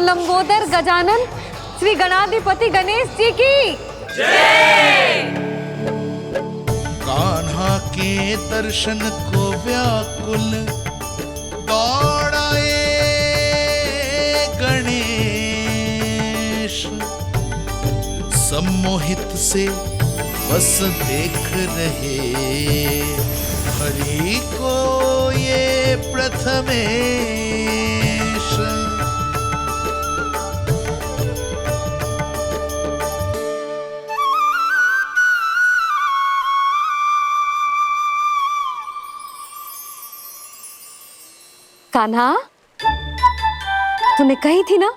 लंबोदर गजानन श्री गणाधिपति गणेश जी की जय। कान्हा के दर्शन को व्याकुल दौड़ाए गणेश, सम्मोहित से बस देख रहे हरि को ये प्रथमेश। कान्हा, तूने कही थी ना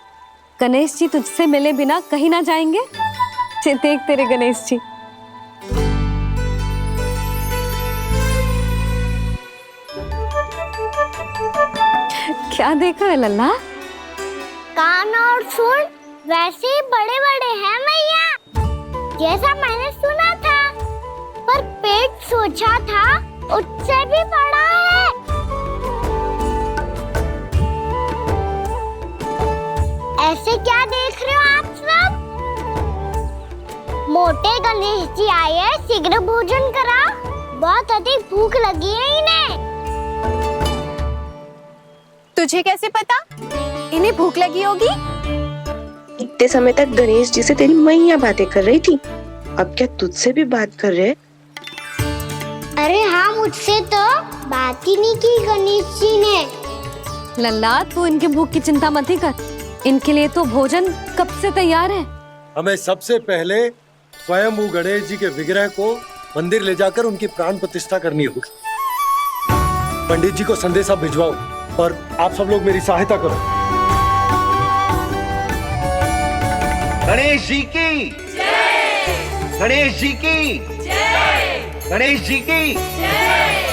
गणेश जी तुझसे मिले बिना कहीं ना जाएंगे। देख तेरे गणेश जी। क्या देख रहा है लल्ला? कान और सुन वैसे ही बड़े बड़े हैं मैया, जैसा मैंने सुना था, पर पेट सोचा था उससे भी बड़ा है। ऐसे क्या देख रहे हो आप सब? मोटे गणेश जी आए हैं, शीघ्र भोजन करा, बहुत अधिक भूख लगी है इन्हें। तुझे कैसे पता इन्हें भूख लगी होगी? इतने समय तक गणेश जी से तेरी मैया बातें कर रही थी, अब क्या तुझसे भी बात कर रहे? अरे हाँ, मुझसे तो बात ही नहीं की गणेश जी ने। लल्ला, तू इनके भूख की चिंता मत ही कर, इनके लिए तो भोजन कब से तैयार है। हमें सबसे पहले स्वयं गणेश जी के विग्रह को मंदिर ले जाकर उनकी प्राण प्रतिष्ठा करनी होगी। पंडित जी को संदेशा भिजवाओ और आप सब लोग मेरी सहायता करो। गणेश जी की जय। गणेश जी की जय। गणेश जी की जय।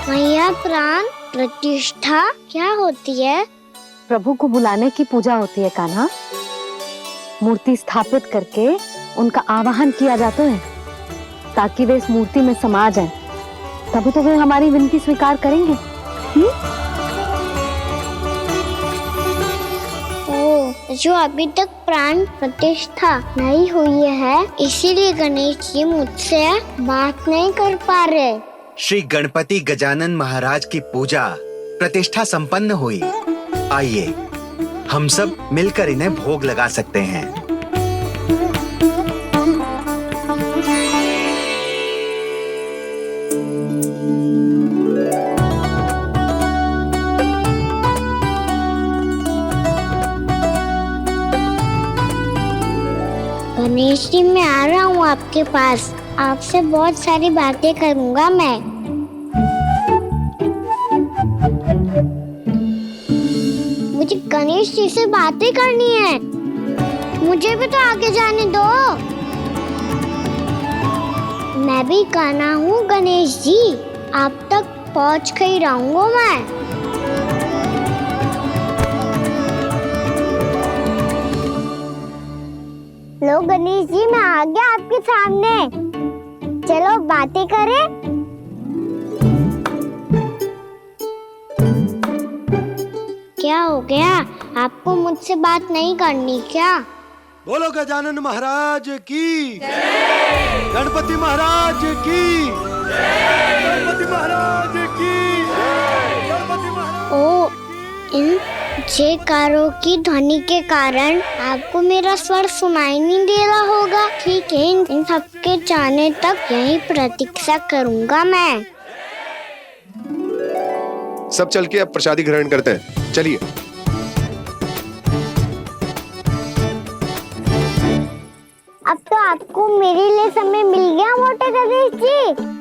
मैया, प्राण प्रतिष्ठा क्या होती है? प्रभु को बुलाने की पूजा होती है कान्हा। मूर्ति स्थापित करके उनका आवाहन किया जाता है ताकि वे इस मूर्ति में समा जाएं। तभी तो वे हमारी विनती स्वीकार करेंगे। ओ, जो अभी तक प्राण प्रतिष्ठा नहीं हुई है, इसीलिए गणेश जी मुझसे बात नहीं कर पा रहे। श्री गणपति गजानन महाराज की पूजा प्रतिष्ठा संपन्न हुई। आइए हम सब मिलकर इन्हें भोग लगा सकते हैं। गणेश जी, मैं आ रहा हूँ आपके पास, आपसे बहुत सारी बातें करूँगा मैं। मुझे गणेश जी से बातें करनी है, मुझे भी तो आगे जाने दो। मैं भी कान्हा हूँ गणेश जी, आप तक पहुँच कर ही रहूँगा मैं। लो गणेश जी, मैं आ गया आपके सामने, चलो बातें करें। क्या हो गया, आपको मुझसे बात नहीं करनी क्या? बोलो गजानन महाराज की जय। गणपति महाराज की जय। गणपति महाराज की जय। गणपति महाराज। ओ, इन जयकारों की ध्वनि के कारण आपको मेरा स्वर सुनाई नहीं दे रहा होगा। ठीक है, इन सबके जाने तक यही प्रतीक्षा करूंगा मैं। सब चल के अब प्रसादी ग्रहण करते हैं, चलिए। अब तो आपको मेरे लिए समय मिल गया मोटे गणेश जी।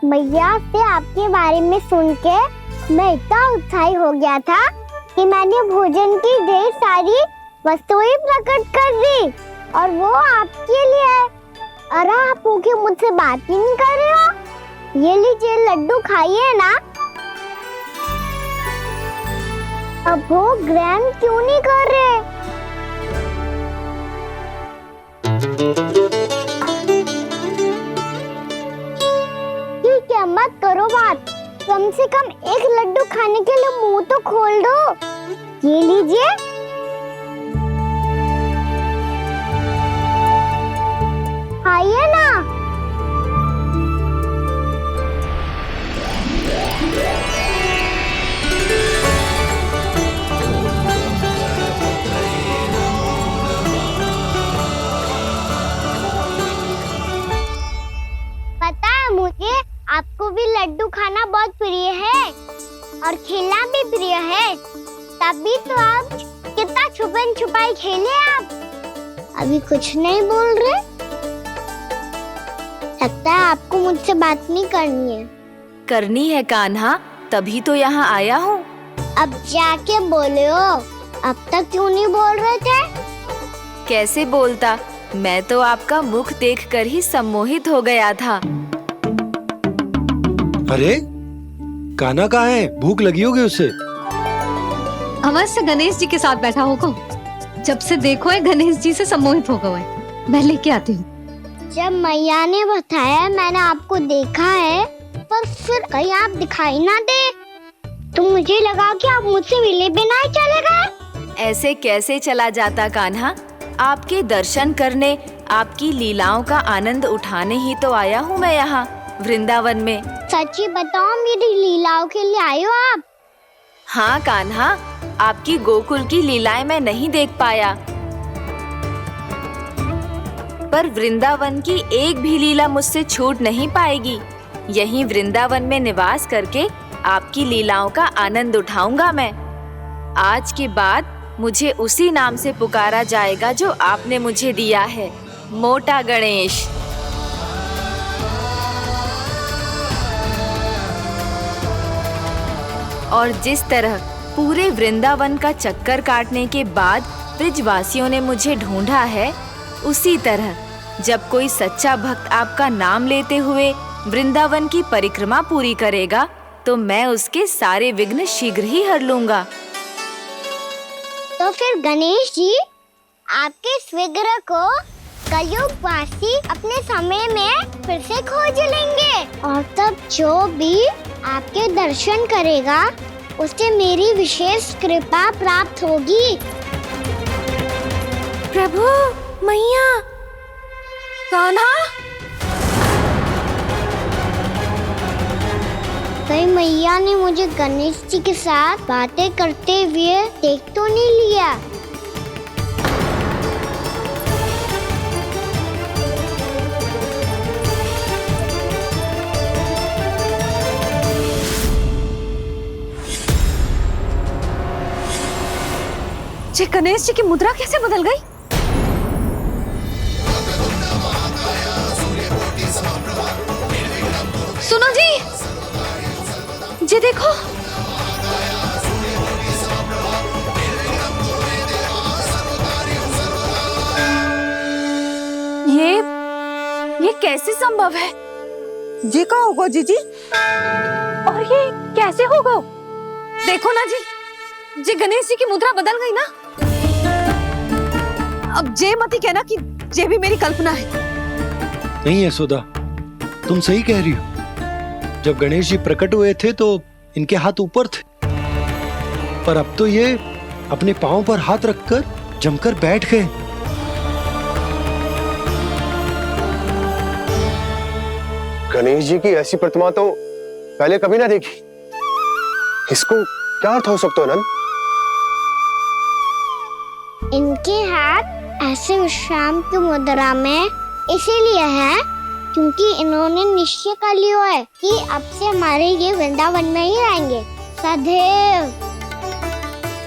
मैया से आपके बारे में सुन के मैं इतना उत्साही हो गया था कि मैंने भोजन की ढेर सारी वस्तुएं प्रकट कर दी, और वो आपके लिए। अरे आप भूखे मुझसे बात ही नहीं कर रहे हो। ये लीजिए लड्डू, खाइए ना। अब वो ग्रैंड क्यों नहीं कर रहे? ठीक है, मत करो बात। कम से कम एक लड्डू खाने के लिए मुंह तो खोल दो। ये लीजिए। खाइए ना। पता है मुझे, आपको भी लड्डू खाना बहुत प्रिय है और खेलना भी प्रिय है। तभी तो आप कितना छुपन छुपाई खेले। आप अभी कुछ नहीं बोल रहे। लगता है आपको मुझसे बात नहीं करनी है। करनी है कान्हा, तभी तो यहाँ आया हूँ। अब जाके बोले हो। अब तक क्यों नहीं बोल रहे थे? कैसे बोलता, मैं तो आपका मुख देखकर ही सम्मोहित हो गया था। अरे कान्हा कहाँ है? भूख लगी होगी उसे। अवश्य गणेश जी के साथ बैठा होगा। जब से देखो है गणेश जी से सम्मोहित हो गए। मैं लेके आती हूँ। जब मैया ने बताया मैंने आपको देखा है, पर फिर कहीं आप दिखाई ना दे, तो मुझे लगा कि आप मुझसे मिले बिना ही चले गए। ऐसे कैसे चला जाता कान्हा? आपके दर्शन करने, आपकी लीलाओं का आनंद उठाने ही तो आया हूँ मैं यहाँ वृंदावन में। सच्ची बताओ, मेरी लीलाओं के लिए आए हो आप? हाँ कान्हा, आपकी गोकुल की लीलाएं मैं नहीं देख पाया, पर वृंदावन की एक भी लीला मुझसे छूट नहीं पाएगी। यहीं वृंदावन में निवास करके आपकी लीलाओं का आनंद उठाऊंगा मैं। आज के बाद मुझे उसी नाम से पुकारा जाएगा जो आपने मुझे दिया है, मोटा गणेश। और जिस तरह पूरे वृंदावन का चक्कर काटने के बाद ब्रिजवासियों ने मुझे ढूंढा है, उसी तरह जब कोई सच्चा भक्त आपका नाम लेते हुए वृंदावन की परिक्रमा पूरी करेगा, तो मैं उसके सारे विघ्न शीघ्र ही हर लूंगा। तो फिर गणेश जी, आपके इस विग्रह को कलयुगवासी अपने समय में फिर से खोज लेंगे, और तब जो भी आपके दर्शन करेगा उसे मेरी विशेष कृपा प्राप्त होगी। प्रभु, मैया, कान्हा। कहीं मैया ने मुझे गणेश जी के साथ बातें करते हुए देख तो नहीं लिया? जी गणेश जी की मुद्रा कैसे बदल गई? सुनो जी देखो। ये कैसे संभव है? जी का होगा जीजी? और ये कैसे होगा? देखो ना जी गणेश जी की मुद्रा बदल गई ना। अब जे मती कहना कि जे भी मेरी कल्पना है। नहीं यशोदा, तुम सही कह रही हो। जब गणेश जी प्रकट हुए थे तो इनके हाथ ऊपर थे, पर अब तो ये अपने पांव पर हाथ रखकर जमकर बैठ गए। गणेश जी की ऐसी प्रतिमा तो पहले कभी ना देखी। इसको क्या अर्थ हो सकता है नंद? इनके हाथ ऐसे विश्राम की मुद्रा में इसीलिए है क्योंकि इन्होंने निश्चय कर लिया है कि अब से हमारे ये वृंदावन में ही रहेंगे सदैव।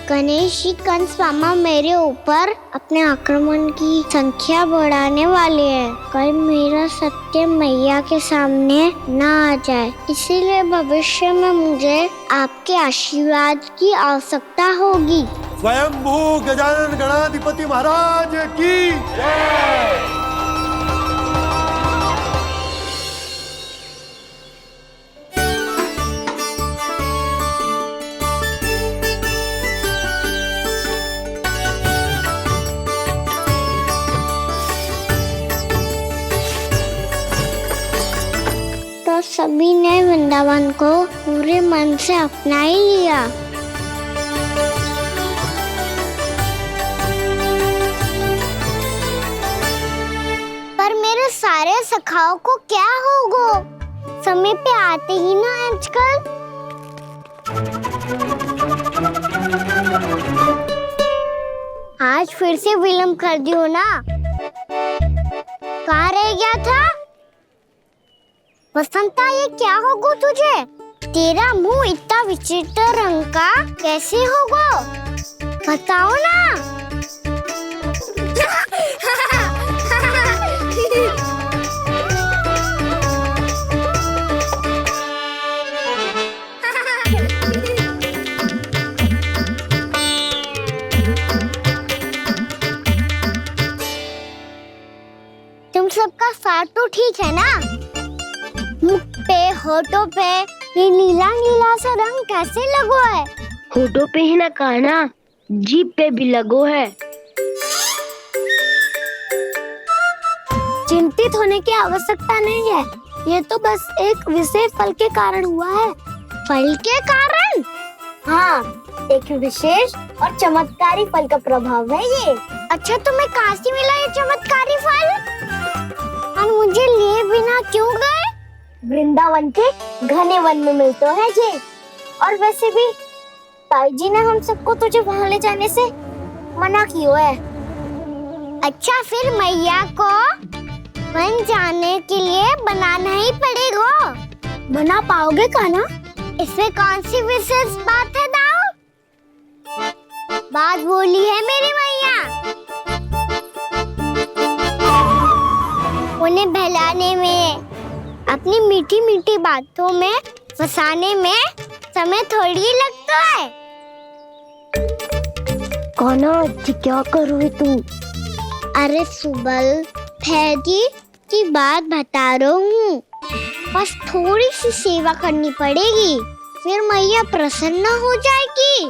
गणेश जी कंस मामा मेरे ऊपर अपने आक्रमण की संख्या बढ़ाने वाले हैं। कल मेरा सत्य मैया के सामने ना आ जाए, इसीलिए भविष्य में मुझे आपके आशीर्वाद की आवश्यकता होगी। स्वयंभू गजानन गणाधिपति महाराज की जय। सभी ने वृंदावन को पूरे मन से अपना ही लिया। पर मेरे सारे सखाओं को क्या होगा? समय पे आते ही ना आजकल। आज फिर से विलम्ब कर दियो ना। कहाँ रह गया था? वसंता, ये क्या होगा तुझे? तेरा मुंह इतना विचित्र रंग का कैसे होगा? बताओ ना। तुम सबका साथ तो ठीक है ना? मुख पे, होठों पे ये नीला नीला सा रंग कैसे लगो है? होठों पे ही ना कहना, जीभ पे भी लगो है। चिंतित होने की आवश्यकता नहीं है। ये तो बस एक विशेष फल के कारण हुआ है। फल के कारण? हाँ, एक विशेष और चमत्कारी फल का प्रभाव है ये। अच्छा, तुम्हें कहाँ से मिला ये चमत्कारी फल? और मुझे लिए बिना क्यों गए? वृंदावन के घने वन में मिलता है ये। और वैसे भी ताई जी ने हम सबको तुझे वहाँ ले जाने से मना किया है। अच्छा, फिर मैया को वन जाने के लिए बनाना ही पड़ेगा। बना पाओगे कान्हा? इसमें कौन सी विशेष बात है दाऊ? बात बोली है मेरी मैया। उन्हें बहलाने में, अपनी मीठी मीठी बातों में फंसाने में समय थोड़ी लगता है। कान्हा, क्या कर रही तू? अरे सुबल, फैदी की बात बता रहा हूँ। बस थोड़ी सी सेवा करनी पड़ेगी, फिर मैया प्रसन्न हो जाएगी।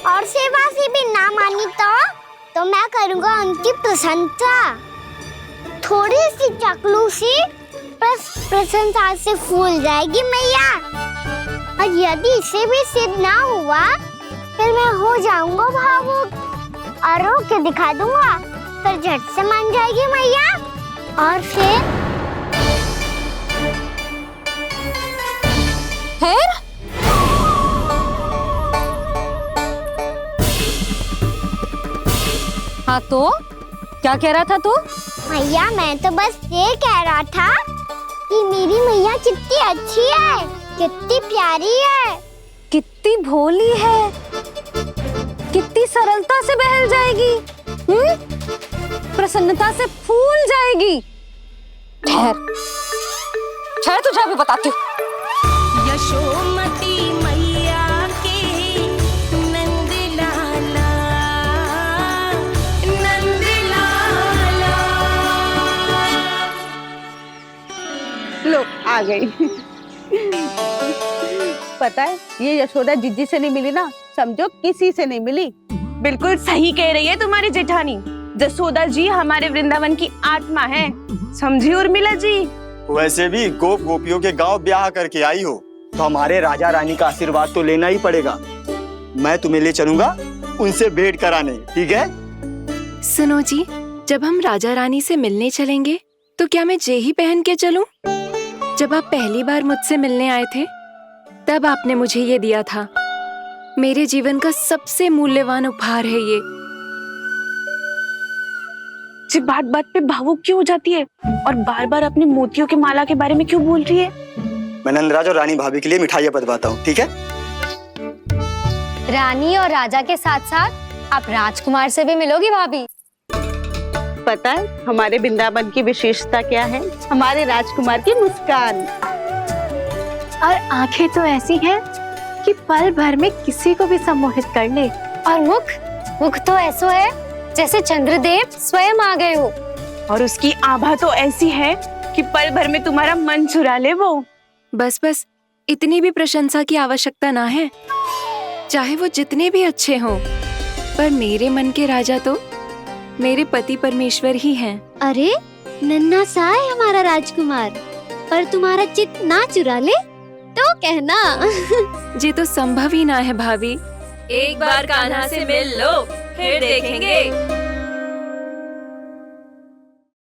और सेवा से भी ना मानी तो मैं करूँगा उनकी प्रशंसा। थोड़ी सी चाकलूसी प्रशंसा से फूल जाएगी मैया। और यदि इसे भी सिद्ध ना हुआ, फिर मैं हो जाऊंगा भावुक और रो के दिखा दूंगा। फिर झट से मान जाएगी मैया। और फिर हाँ, तो क्या कह रहा था तू? मैया, मैं तो बस ये कह रहा था कि मेरी मैया कितनी अच्छी है, कितनी प्यारी है, कितनी भोली है, कितनी सरलता से बहल जाएगी, प्रसन्नता से फूल जाएगी। ठहर तुझे अभी बताती हूँ। यशोमती मैया के नंद लाला, नंद लाला। लो, आ गई। पता है, ये यशोदा जिज्जी से नहीं मिली ना, समझो किसी से नहीं मिली। बिल्कुल सही कह रही है तुम्हारी जेठानी। जसोदा जी हमारे वृंदावन की आत्मा है, समझी उर्मिला जी। वैसे भी गोप गोपियों के गांव ब्याह करके आई हो, तो हमारे राजा रानी का आशीर्वाद तो लेना ही पड़ेगा। मैं तुम्हें ले चलूंगा उनसे भेंट कराने, ठीक है? सुनो जी, जब हम राजा रानी से मिलने चलेंगे तो क्या मैं जे ही पहन के चलूं? जब आप पहली बार मुझसे मिलने आए थे, तब आपने मुझे ये दिया था। मेरे जीवन का सबसे मूल्यवान उपहार है ये। जी बात बात पे भावुक क्यों हो जाती है और बार बार अपनी मोतियों के माला के बारे में क्यों बोल रही है? मैं नंदराज और रानी भाभी के लिए मिठाइयाँ बंटवाता हूँ, ठीक है? रानी और राजा के साथ साथ आप राजकुमार से भी मिलोगी भाभी। पता है हमारे वृंदावन की विशेषता क्या है? हमारे राजकुमार की मुस्कान। और आंखें तो ऐसी हैं कि पल भर में किसी को भी सम्मोहित कर ले। और मुख तो ऐसा है जैसे चंद्रदेव स्वयं आ गए हो। और उसकी आभा तो ऐसी है कि पल भर में तुम्हारा मन चुरा ले वो। बस इतनी भी प्रशंसा की आवश्यकता ना है। चाहे वो जितने भी अच्छे हों, पर मेरे मन के राजा तो मेरे पति परमेश्वर ही हैं। अरे नन्हा सा है हमारा राजकुमार, पर तुम्हारा चित ना चुरा ले तो कहना। ये तो संभव ही ना है भाभी। एक बार कान्हा से मिल लो, फिर देखेंगे।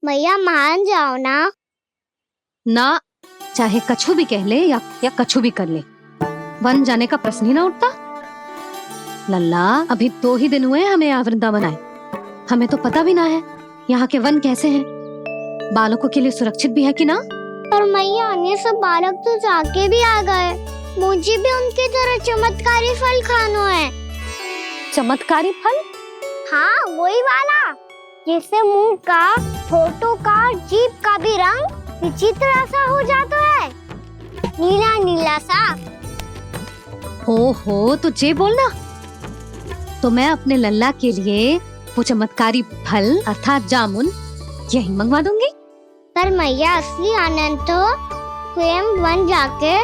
मैया मान जाओ ना। ना, चाहे कछु भी कह ले या कछु भी कर ले, वन जाने का प्रश्न ही ना उठता। लल्ला, अभी 2 ही दिन हुए हमें यहाँ वृंदावन आए। हमें तो पता भी ना है यहाँ के वन कैसे हैं, बालकों के लिए सुरक्षित भी है कि ना। पर मैया अन्य सब बालक तो जाके भी आ गए, मुझे भी उनकी तरह चमत्कारी फल खाना है। चमत्कारी फल? हाँ, वही वाला जिससे मुंह का, होठों का, जीभ का भी रंग विचित्र ऐसा हो जाता है, नीला नीला सा। हो तो जे बोलना। तो मैं अपने लल्ला के लिए वो चमत्कारी फल अर्थात जामुन यही मंगवा दूंगी। पर मैया असली आनंद तो स्वयं वन जाके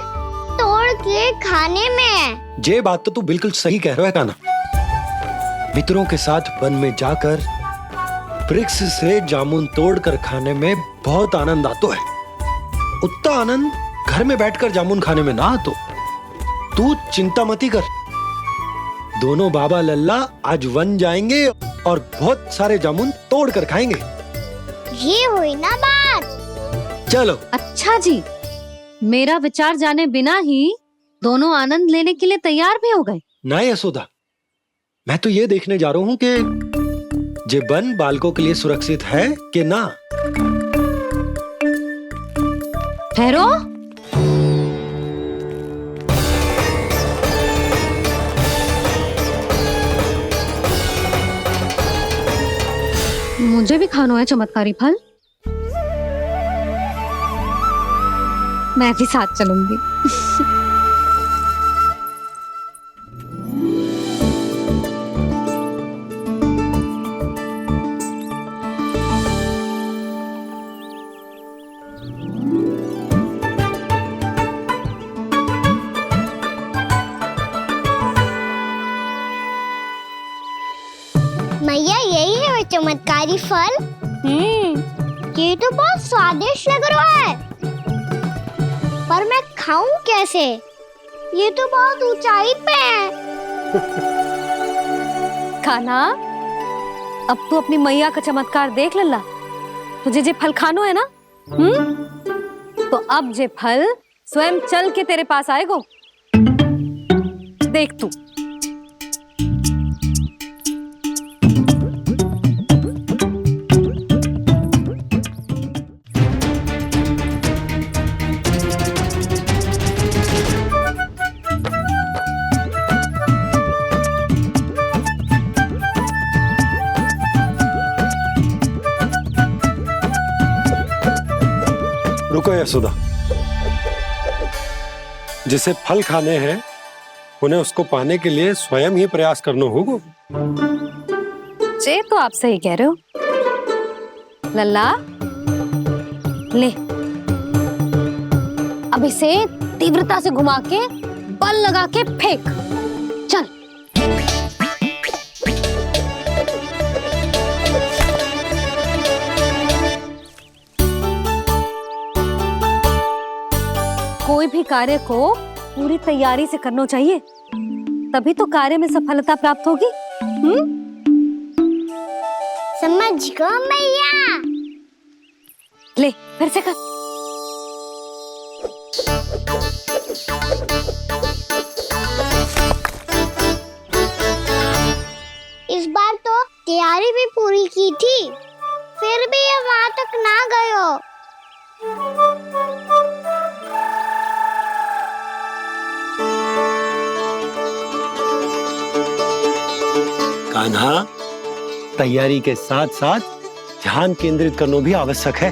तोड़ के खाने में है। ये बात तो तू बिल्कुल सही कह रहा है कान्हा। मित्रों के साथ वन में जाकर वृक्ष से जामुन तोड़कर खाने में बहुत आनंद आता है। उतना आनंद घर में बैठकर जामुन खाने में ना आतो। तू चिंता मती कर, दोनों बाबा लल्ला आज वन जाएंगे और बहुत सारे जामुन तोड़कर खाएंगे। ये हुई ना बात। चलो। अच्छा जी, मेरा विचार जाने बिना ही दोनों आनंद लेने के लिए तैयार भी हो गए। ना यशोदा, मैं तो ये देखने जा रहा हूँ कि जे वन बालकों के लिए सुरक्षित है कि ना। ठहरो। मुझे भी खाना है चमत्कारी फल। मैं भी साथ चलूंगी। मैया यही है वो चमत्कारी फल। ये तो बहुत स्वादिष्ट लग रहा है, पर मैं खाऊं कैसे? ये तो बहुत ऊंचाई पे है। कान्हा, अब तू अपनी मैया का चमत्कार देख लल्ला। तुझे जे फल खानो है ना, तो अब जे फल स्वयं चल के तेरे पास आएगो। देख तू। रुको यशोदा, जिसे फल खाने हैं उन्हें उसको पाने के लिए स्वयं ही प्रयास करना होगा। जे तो आप सही कह रहे हो लल्ला। ले, अब इसे तीव्रता से घुमा के बल लगा के फेंक। चल। कोई भी कार्य को पूरी तैयारी से करना चाहिए, तभी तो कार्य में सफलता प्राप्त होगी। समझ गो मैया। ले, फिर से कर। इस बार तो तैयारी भी पूरी की थी, फिर भी ये वहां तक ना गए हो। कान्हा, तैयारी के साथ साथ ध्यान केंद्रित करना भी आवश्यक है,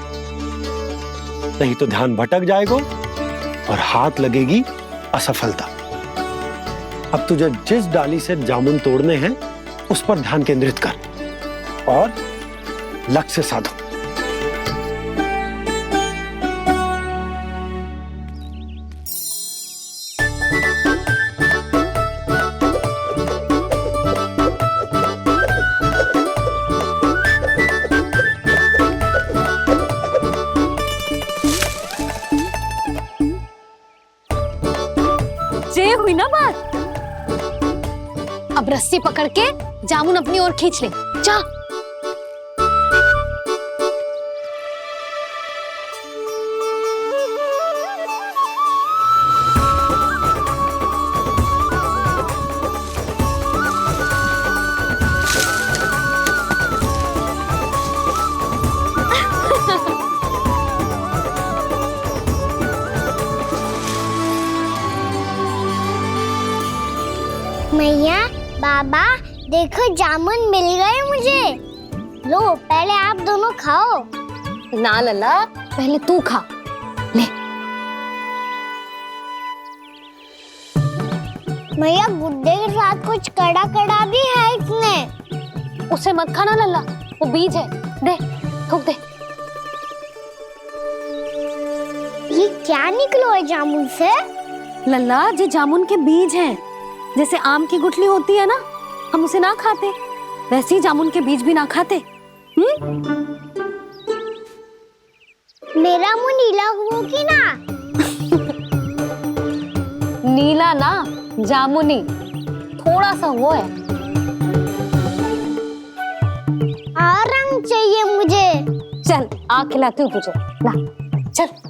नहीं तो ध्यान भटक जाएगा और हाथ लगेगी असफलता। अब तुझे जिस डाली से जामुन तोड़ने हैं उस पर ध्यान केंद्रित कर और लक्ष्य साधो। रस्सी पकड़ के जामुन अपनी ओर खींच ले। जा। मैया, बाबा, देखो जामुन मिल गए मुझे। लो, पहले आप दोनों खाओ। ना लल्ला, पहले तू खा ले। मैया, गुड्डे के साथ कुछ कड़ा कड़ा भी है इसमें। उसे मत खाना लल्ला, वो बीज है। दे, थूक दे। ये क्या निकलो है जामुन से? लल्ला, ये जामुन के बीज हैं। जैसे आम की गुठली होती है ना, हम उसे ना खाते, वैसे ही जामुन के बीज भी ना खाते। मेरा मुंह नीला हुआ कि ना? नीला ना, जामुनी, थोड़ा सा वो है। और रंग चाहिए मुझे। चल, आ खिलाती हूँ तुझे। ला, चल।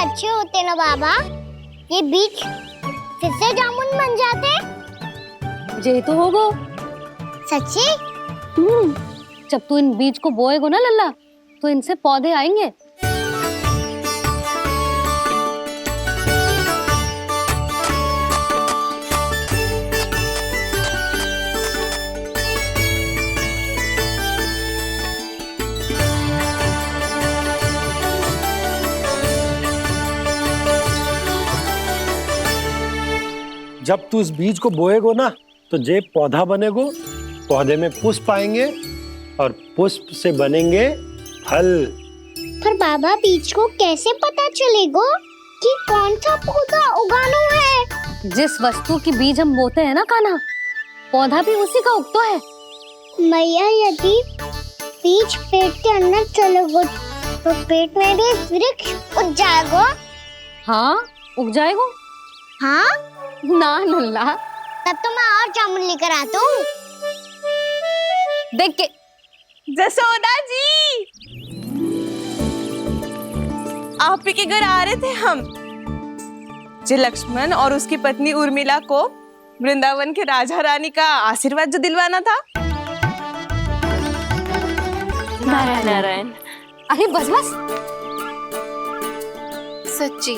अच्छे होते ना बाबा, ये बीज फिर से जामुन बन जाते। जे तो होगो। सच्ची? जब तू इन बीज को बोएगो ना लल्ला, तो इनसे पौधे आएंगे। जब तू इस बीज को बोएगो ना, तो जे पौधा बनेगो, पौधे में पुष्प आएंगे और पुष्प से बनेंगे फल। पर बाबा, बीज को कैसे पता चलेगा कि कौन सा पौधा उगाना है? जिस वस्तु की बीज हम बोते हैं ना कान्हा, पौधा भी उसी का उगता है। मैया, यदि बीज पेट के अंदर चलेगा, तो पेट में भी वृक्ष उग जाएगा। हाँ, उग जाएगा। हाँ? ना लल्ला, तब तो मैं और जामुन लेकर आता हूँ। देख के। जसोदा जी, आप ही के घर आ रहे थे हम। जो लक्ष्मण और उसकी पत्नी उर्मिला को वृंदावन के राजा रानी का आशीर्वाद जो दिलवाना था। नारायण नारायण। अरे बस बस। सच्ची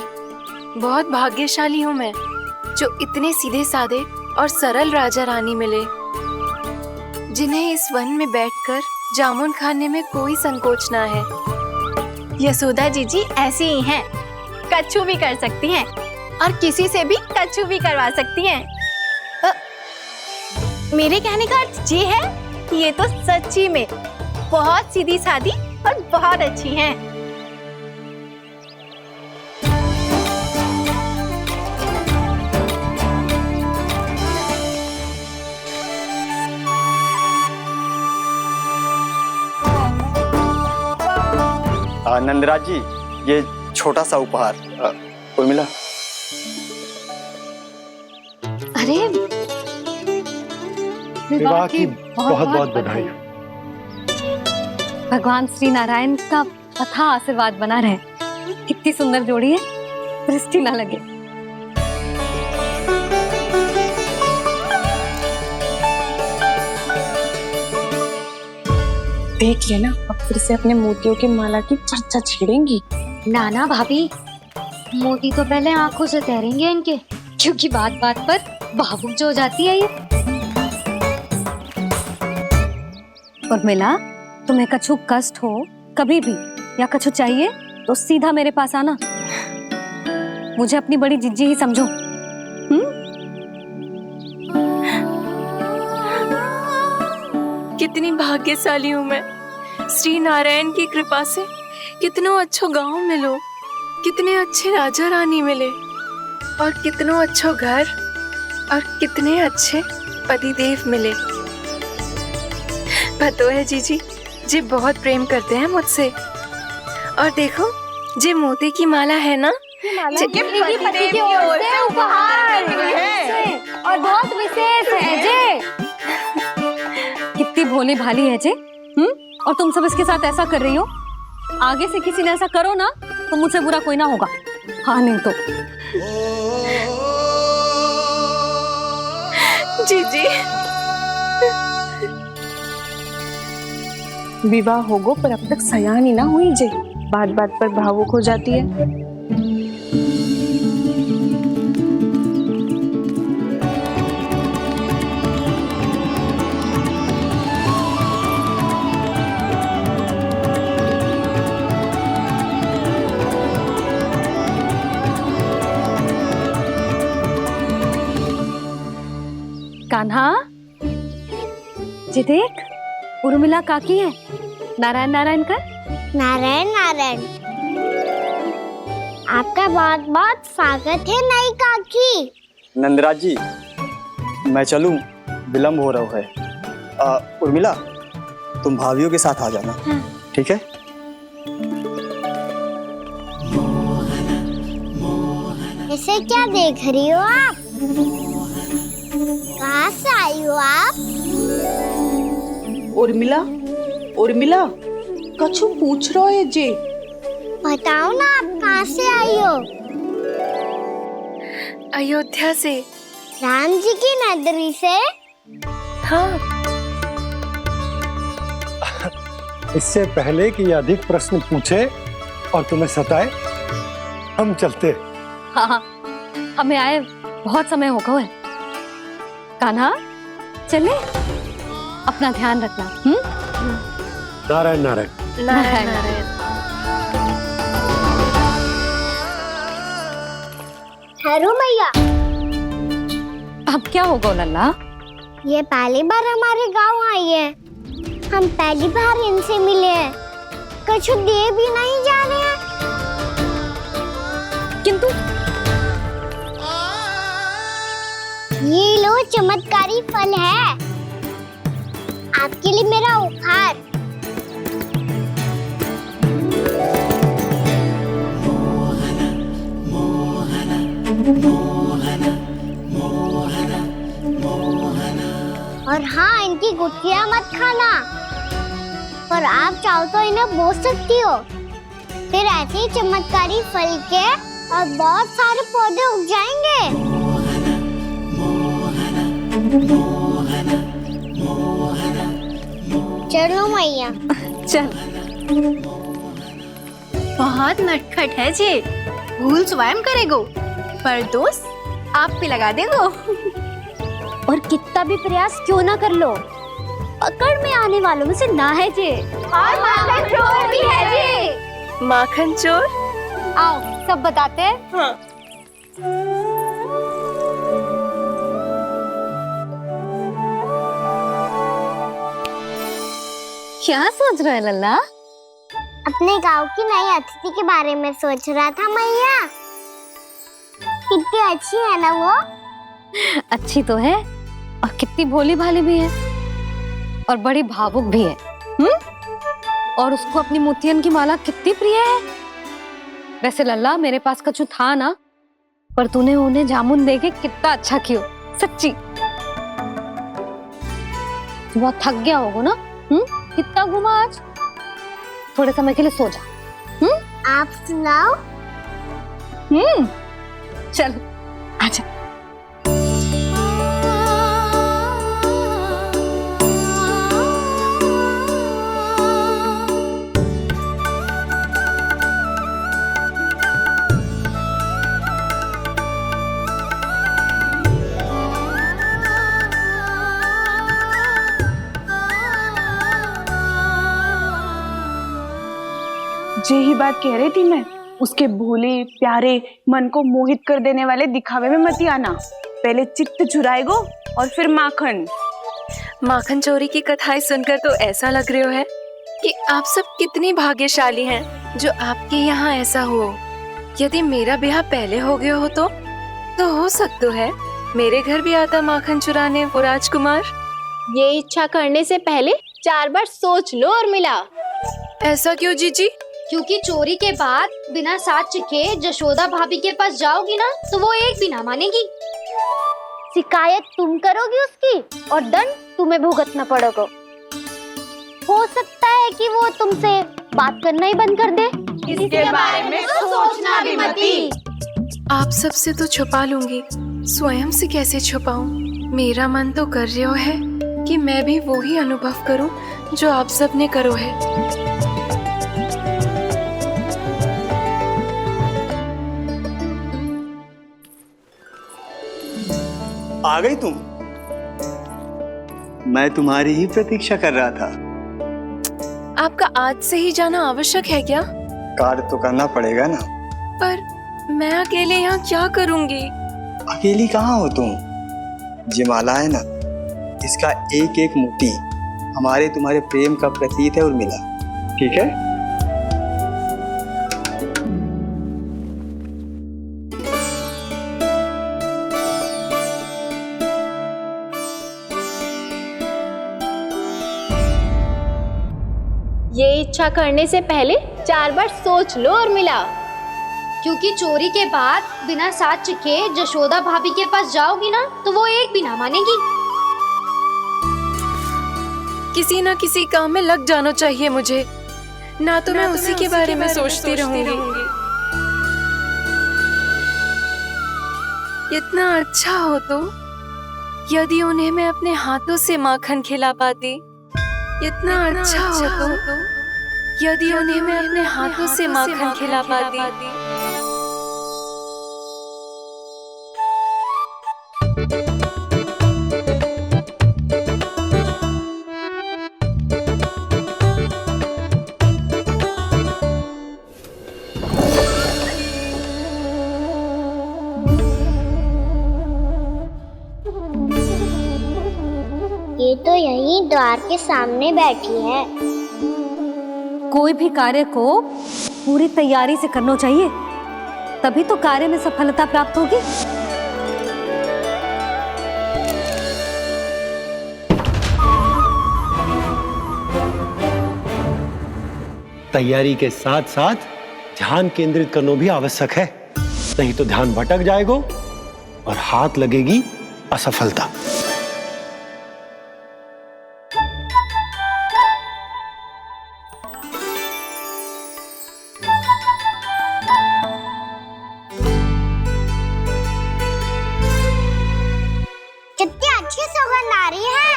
बहुत भाग्यशाली हूँ मैं, जो इतने सीधे साधे और सरल राजा रानी मिले, जिन्हें इस वन में बैठकर जामुन खाने में कोई संकोच ना है। यशोदा जी ऐसी ही हैं, कच्छू भी कर सकती हैं और किसी से भी कच्छू भी करवा सकती हैं। मेरे कहने का अर्थ ये है कि ये तो सच्ची में बहुत सीधी सादी और बहुत अच्छी हैं। नंदराज जी, ये छोटा सा उपहार। उर्मिला। अरे, विवाह की बहुत बहुत बधाई। भगवान श्री नारायण का अथाह आशीर्वाद बना रहे। कितनी सुंदर जोड़ी है, दृष्टि ना लगे। देख लेना, अब फिर से अपने मोतियों की माला की चर्चा छेड़ेंगी। नाना भाभी, मोती तो पहले आंखों से तैरेंगे इनके, क्योंकि बात बात पर भावुक जो हो जाती है ये। उर्मिला, तुम्हें कछु कष्ट हो कभी भी या कछु चाहिए तो सीधा मेरे पास आना। मुझे अपनी बड़ी जिज्जी ही समझो। कितनी भाग्यशाली हूँ मैं, श्री नारायण की कृपा से कितनों अच्छो गांव मिलो, कितने अच्छे राजा रानी मिले, और कितनों अच्छो घर और कितने अच्छे पतिदेव मिले। पतो है जीजी, जी बहुत प्रेम करते हैं मुझसे। और देखो, जी मोती की माला है ना, पति की ओर से उपहार है और बहुत विशेष है जे। कितनी भोली भाली है जे। और तुम सब इसके साथ ऐसा कर रही हो। आगे से किसी ने ऐसा करो ना तो मुझसे बुरा कोई ना होगा। हाँ नहीं तो जीजी विवाह होगो पर अब तक सयान ही ना हुई जे, बात बात पर भावुक हो जाती है। कान्हा जी देख, उर्मिला काकी है। नारायण नारायण कर। नारायण नारायण। आपका बहुत बहुत स्वागत है नई काकी। नंदराज जी, मैं चलूं, विलम्ब हो रहा है। उर्मिला, तुम भाभियों के साथ आ जाना। ठीक है? इसे क्या देख रही हो आप? कहाँ से आई हो आप? उर्मिला, उर्मिला, कछु पूछ रहा है जे। बताओ ना आप कहाँ से आई हो? अयोध्या से। राम जी की नगरी से? हाँ। इससे पहले कि ये अधिक प्रश्न पूछे और तुम्हें सताए, हम चलते। हाँ, हमें आए बहुत समय हो गया है। कान्हा चले, अपना ध्यान रखना। नारायण नारायण। नारायण नारायण। ठहरू मैया। अब क्या होगा लल्ला? ये पहली बार हमारे गांव आई है। हम पहली बार इनसे मिले हैं। कुछ दे भी नहीं जा रहे हैं। किंतु ये लो, चमत्कारी फल है आपके लिए मेरा उपहार। और हाँ, इनकी गुठलियां मत खाना। पर आप चाहो तो इन्हें बो सकती हो। फिर ऐसे ही चमत्कारी फल के और बहुत सारे पौधे उग जाएंगे। चलो मैया। चल। बहुत नटखट है जे, भूल स्वयं करेगो पर दोस्त आप पे लगा देगो। और कितना भी प्रयास क्यों ना कर लो, पकड़ में आने वालों में से ना है जे। और माखन चोर भी है जे। माखन चोर? आओ सब बताते हैं। हाँ। क्या सोच रहे हैं लल्ला? अपने गांव की नई अतिथि के बारे में सोच रहा था मैया। कितनी अच्छी है ना वो? अच्छी तो है और कितनी भोली भाली भी है और बड़ी भावुक भी है। और उसको अपनी मोतियन की माला कितनी प्रिय है। वैसे लल्ला, मेरे पास कछु था ना, पर तूने उन्हें जामुन देके कितना अच्छा किया। सच्ची तू बहुत थक गया होगा ना। कितना घूमा आज। थोड़े समय के लिए सो जा। आप सुनाओ। चल आजा। यही बात कह रही थी मैं, उसके भोले प्यारे मन को मोहित कर देने वाले दिखावे में मत आना। पहले चित्त चुराएगो और फिर माखन। माखन चोरी की कथाएं सुनकर तो ऐसा लग रहा है कि आप सब कितनी भाग्यशाली हैं जो आपके यहाँ ऐसा हो। यदि मेरा ब्याह पहले हो गया हो तो हो सकता है मेरे घर भी आता माखन चुराने वो राजकुमार। ये इच्छा करने से पहले 4 बार सोच लो और मिला। ऐसा क्यों जीजी? क्योंकि चोरी के बाद बिना साथ चिखे जशोदा भाभी के पास जाओगी ना तो वो एक भी ना मानेगी। शिकायत तुम करोगी उसकी और दंड तुम्हें भुगतना पड़ेगा। हो सकता है कि वो तुमसे बात करना ही बंद कर दे। इसके बारे में तो सोचना भी मती। आप सबसे तो छुपा लूंगी, स्वयं से कैसे छुपाऊं? मेरा मन तो कर रहा है कि मैं भी वो ही अनुभव करूं जो आप सब ने करो है। आ गई तुम? मैं तुम्हारी ही प्रतीक्षा कर रहा था। आपका आज से ही जाना आवश्यक है क्या? कार्य तो करना पड़ेगा ना। पर मैं अकेले यहाँ क्या करूँगी? अकेली कहाँ हो तुम? ये माला है ना, इसका एक एक मोती हमारे तुम्हारे प्रेम का प्रतीक है उर्मिला, ठीक है? ये इच्छा करने से पहले 4 बार सोच लो और मिला। क्योंकि चोरी के बाद बिना साथ चिखे जशोदा भाभी के पास जाओगी ना तो वो एक भी ना मानेगी। किसी न किसी काम में लग जाना चाहिए मुझे, ना तो मैं उसी के बारे में सोचती रहूंगी। इतना अच्छा हो तो यदि उन्हें मैं अपने हाथों से माखन खिला पाती। इतना अच्छा हो तो यदि उन्हें मैं अपने हाथों से माखन खिला पाती। ये तो यहीं द्वार के सामने बैठी है। कोई भी कार्य को पूरी तैयारी से करना चाहिए, तभी तो कार्य में सफलता प्राप्त होगी। तैयारी के साथ साथ ध्यान केंद्रित करना भी आवश्यक है, नहीं तो ध्यान भटक जाएगा और हाथ लगेगी असफलता। कितनी अच्छी सुगंध आ रही है।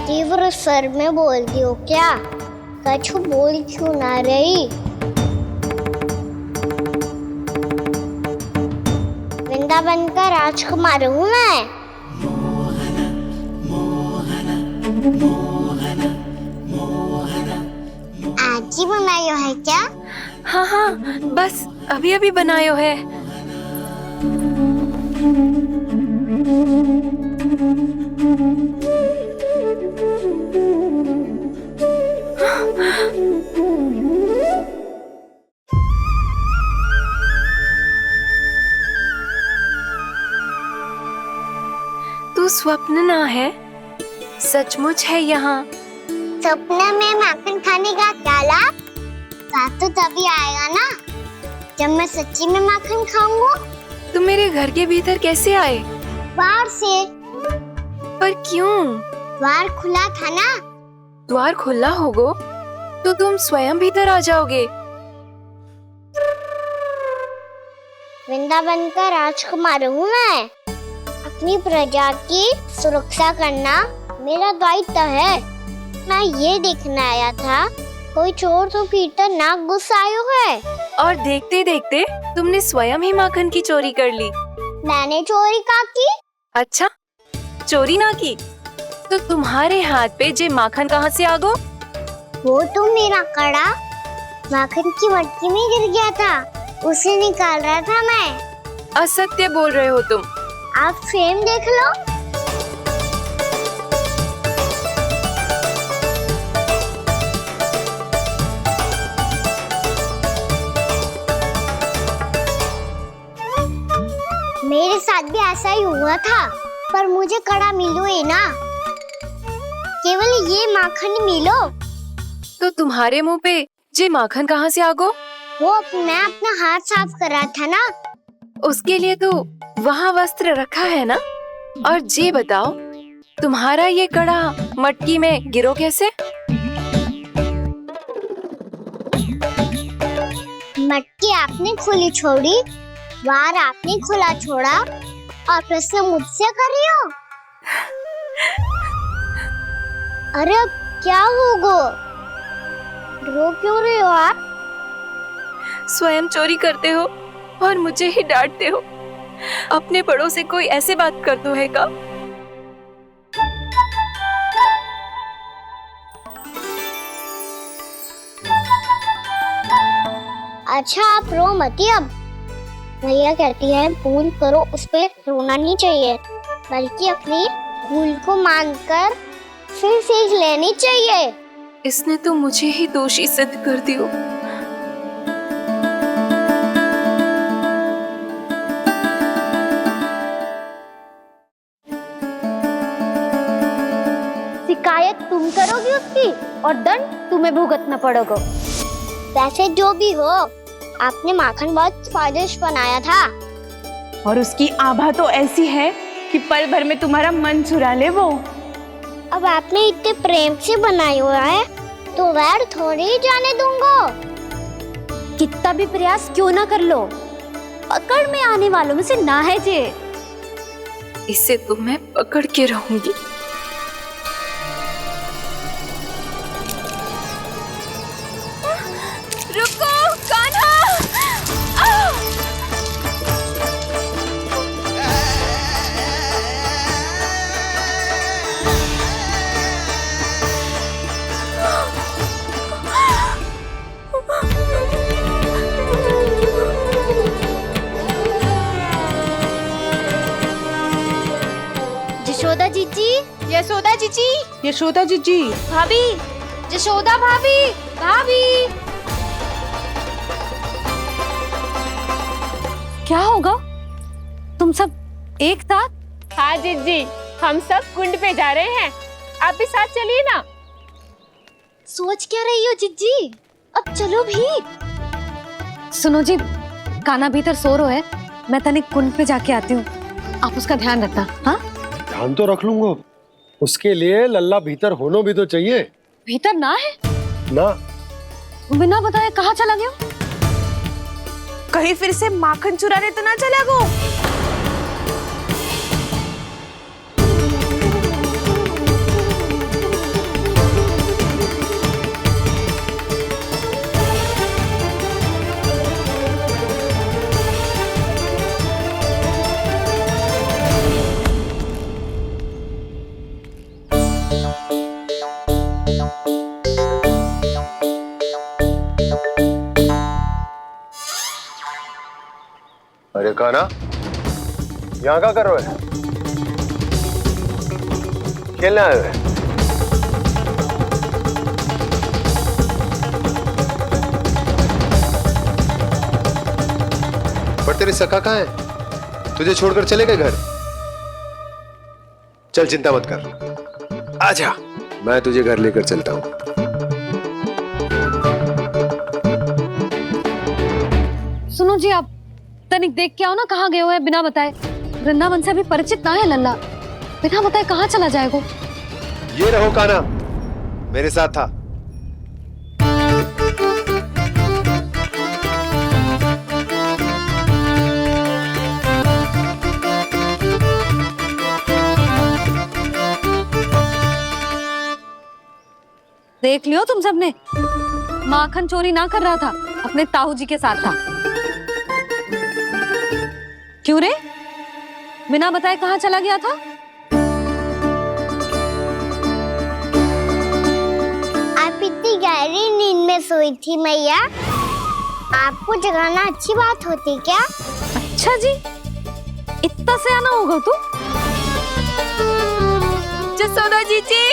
तीव्र स्वर में बोलती हो क्या? कछु बोल क्यों ना रही? वृंदावन का राजकुमार हूँ मैं। आज ही बनायो है क्या? हाँ हाँ, बस अभी अभी बनायो है। तू स्वप्न ना है, सचमुच है यहाँ। सपने में माखन खाने का क्या लाभ? बात तो तभी आएगा ना जब मैं सच्ची में माखन खाऊंगा। तुम मेरे घर के भीतर कैसे आए? बाहर से। पर क्यों? द्वार खुला था ना। द्वार खुला होगा तो तुम स्वयं भीतर आ जाओगे। वृंदावन का राजकुमार हूँ मैं। अपनी प्रजा की सुरक्षा करना मेरा दायित्व है। मैं ये देखने आया था कोई चोर तो भीतर ना घुस आयो है। और देखते देखते तुमने स्वयं ही माखन की चोरी कर ली। मैंने चोरी का की? अच्छा, चोरी ना की तो तुम्हारे हाथ पे जे माखन कहाँ से आ गो? वो तो मेरा कड़ा माखन की मटकी में गिर गया था, उसे निकाल रहा था मैं। असत्य बोल रहे हो तुम। आप स्वयं देख लो। मेरे साथ भी ऐसा ही हुआ था, पर मुझे कड़ा मिलो ही ना, केवल ये माखन मिलो। तो तुम्हारे मुंह पे जे माखन कहाँ से आ गो? वो मैं अपना हाथ साफ कर रहा था ना। उसके लिए तो वहाँ वस्त्र रखा है ना। और जे बताओ, तुम्हारा ये कड़ा मटकी में गिरो कैसे? मटकी आपने खुली छोड़ी, वार आपने खुला छोड़ा, और प्रश्न मुझसे कर रही हो? अरे अब क्या होगा? रो क्यों रहे हो आप? स्वयं चोरी करते हो और मुझे ही डांटते हो। अपने बड़ों से कोई ऐसे बात कर दो है का? अच्छा आप रो मती। अब भैया कहती है भूल करो, उस पे रोना नहीं चाहिए, बल्कि अपनी भूल को मानकर फिर सीख लेनी चाहिए। इसने तो मुझे ही दोषी सिद्ध कर दियो। शिकायत तुम करोगी उसकी और दंड तुम्हें भुगतना पड़ेगा। वैसे जो भी हो, आपने माखन बहुत स्वादिष्ट बनाया था। और उसकी आभा तो ऐसी है कि पल भर में तुम्हारा मन चुरा ले वो। अब आपने इतने प्रेम से बनाया हुआ है तो वैर थोड़ी ही जाने दूंगा। कितना भी प्रयास क्यों ना कर लो, पकड़ में आने वालों में से ना है जे। इसे तो मैं पकड़ के रहूंगी। रुको कान्हा! यशोदा जीजी, यशोदा जीजी, यशोदा जीजी, भाभी, यशोदा भाभी, भाभी। क्या होगा? तुम सब एक साथ? हाँ जीजी, हम सब कुंड पे जा रहे हैं, आप भी साथ चलिए ना। सोच क्या रही हो जीजी? अब चलो भी। सुनो जी, कान्हा भीतर सो रहा है, मैं तनिक कुंड पे जाके आती हूँ, आप उसका ध्यान रखना। हाँ, ध्यान तो रख लूंगा, उसके लिए लल्ला भीतर होना भी तो चाहिए। भीतर ना है ना? बिना बताए कहाँ चला गया? कहीं फिर से माखन चुराने तो ना चला गो। अरे कान्हा, यहाँ क्या कर रहे हो? खेलने आए हुए? पर तेरे सखा कहाँ है? तुझे छोड़कर चले गए घर? चल चिंता मत कर, आजा, मैं तुझे घर लेकर चलता हूँ। सुनो जी, आप तनिक देख के आओ ना कहाँ गए हुए हैं बिना बताए। वृंदावन से अभी परिचित ना है लल्ला, बिना बताए कहाँ चला जाएगा? ये रहो कान्हा, मेरे साथ था। देख लियो तुम सबने, माखन चोरी ना कर रहा था, अपने ताऊ जी के साथ था। क्यों रे, बिना बताए कहाँ चला गया था? आप इतनी गहरी नींद में सोई थी मैया, आपको जगाना अच्छी बात होती क्या? अच्छा जी, इतना सयाना होगा तू? यशोदा जीजी,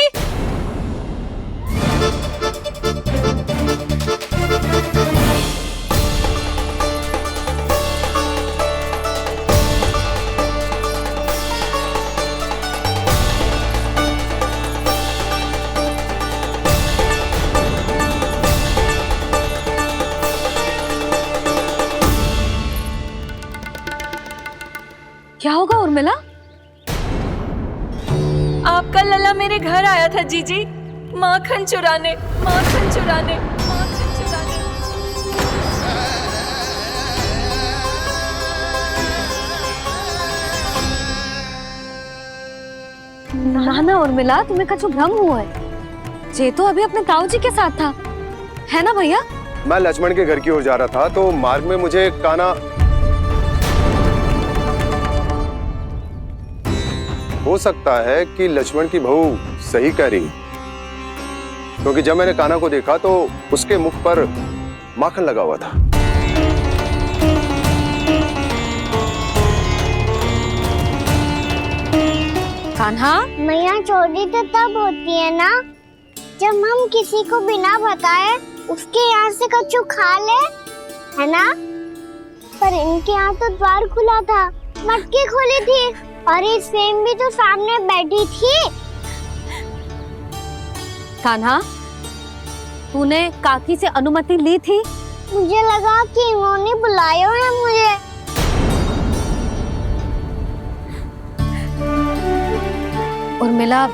उर्मिला, आपका लल्ला मेरे घर आया था जीजी, माखन चुराने, माखन चुराने, माखन चुराने। ना ना उर्मिला, तुम्हें कछु भ्रम हुआ है। जे तो अभी अपने ताऊ जी के साथ था, है ना भैया? मैं लक्ष्मण के घर की ओर जा रहा था तो मार्ग में मुझे कान्हा, हो सकता है कि लक्ष्मण की बहू सही कह रही, क्योंकि जब मैंने कान्हा को देखा तो उसके मुख पर माखन लगा हुआ था। कान्हा, मैया चोरी तो तब होती है ना जब हम किसी को बिना बताए उसके यहाँ से कछु खा ले, है ना? पर इनके यहाँ तो द्वार खुला था, मटकी खुली थी और इस फेम भी तो सामने बैठी थी। कान्हा, तूने काकी से अनुमति ली थी? मुझे लगा कि इन्होंने बुलाया है मुझे। उर्मिला,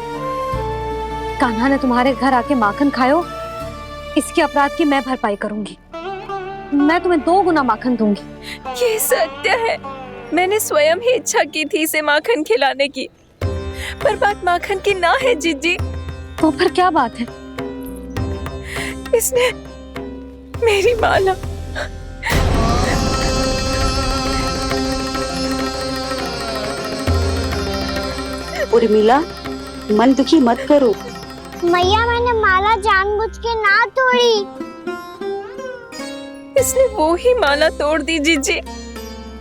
कान्हा ने तुम्हारे घर आके माखन खायो, इसके अपराध की मैं भरपाई करूंगी। मैं तुम्हें 2 गुना माखन दूंगी। ये सत्य है, मैंने स्वयं ही इच्छा की थी इसे माखन खिलाने की, पर बात माखन की ना है जीजी। तो फिर क्या बात है? इसने मेरी माला, उर्मिला मन दुखी मत करो। मैया मैंने माला जानबूझ के ना तोड़ी। इसने वो ही माला तोड़ दी जीजी